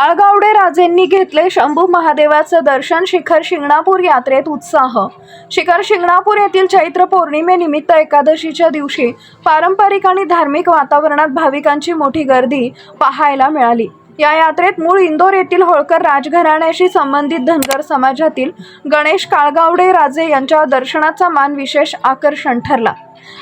काळगावडे राजेंनी घेतले शंभू महादेवाचं दर्शन। शिखर शिंगणापूर यात्रेत उत्साह। शिखर शिंगणापूर येथील चैत्र पौर्णिमेनिमित्त एकादशीच्या दिवशी पारंपरिक आणि धार्मिक वातावरणात भाविकांची मोठी गर्दी पाहायला मिळाली। या यात्रेत मूळ इंदोर येथील होळकर राजघराण्याशी संबंधित धनगर समाजातील गणेश काळगावडे राजे यांच्या दर्शनाचा मान विशेष आकर्षण ठरला।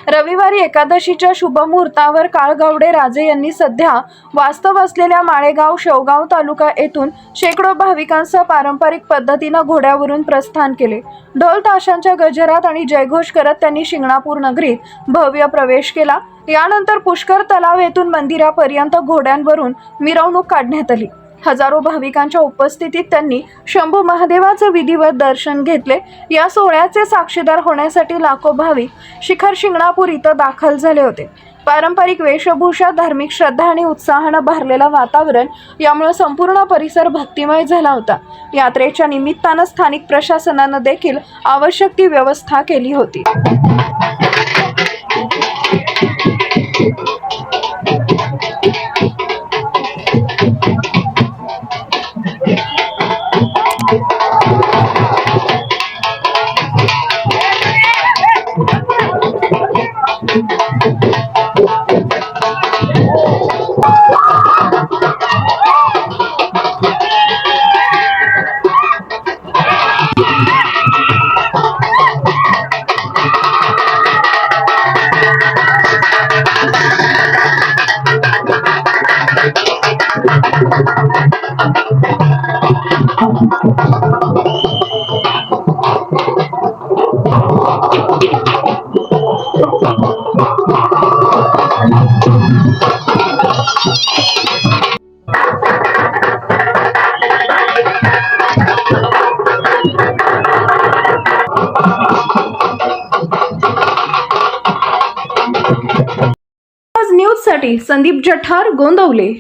रविवारी एकादशीच्या शुभ मुहूर्तावर काळगावडे राजे यांनी सध्या वास्तव असलेल्या माळेगाव शेवगाव तालुका येथून शेकडो भाविकांसह पारंपरिक पद्धतीने घोड्यावरून प्रस्थान केले। ढोल ताशांच्या गजरात आणि जयघोष करत त्यांनी शिंगणापूर नगरीत भव्य प्रवेश केला। यानंतर पुष्कर तलाव येथून मंदिरापर्यंत घोड्यांवरून मिरवणूक काढण्यात आली। हजारो भाविकांच्या उपस्थितीत त्यांनी शंभू महादेवाचे विधिवत दर्शन घेतले। या सोहळ्याचे साक्षीदार होण्यासाठी लाखो भाविक शिखर शिंगणापूर इथं दाखल झाले होते। पारंपरिक वेशभूषा, धार्मिक श्रद्धा आणि उत्साहानं भरलेलं वातावरण यामुळे संपूर्ण परिसर भक्तिमय झाला होता। यात्रेच्या निमित्तानं स्थानिक प्रशासनानं देखील आवश्यक ती व्यवस्था केली होती। न्यूज साठी संदीप जठार, गोंदवले।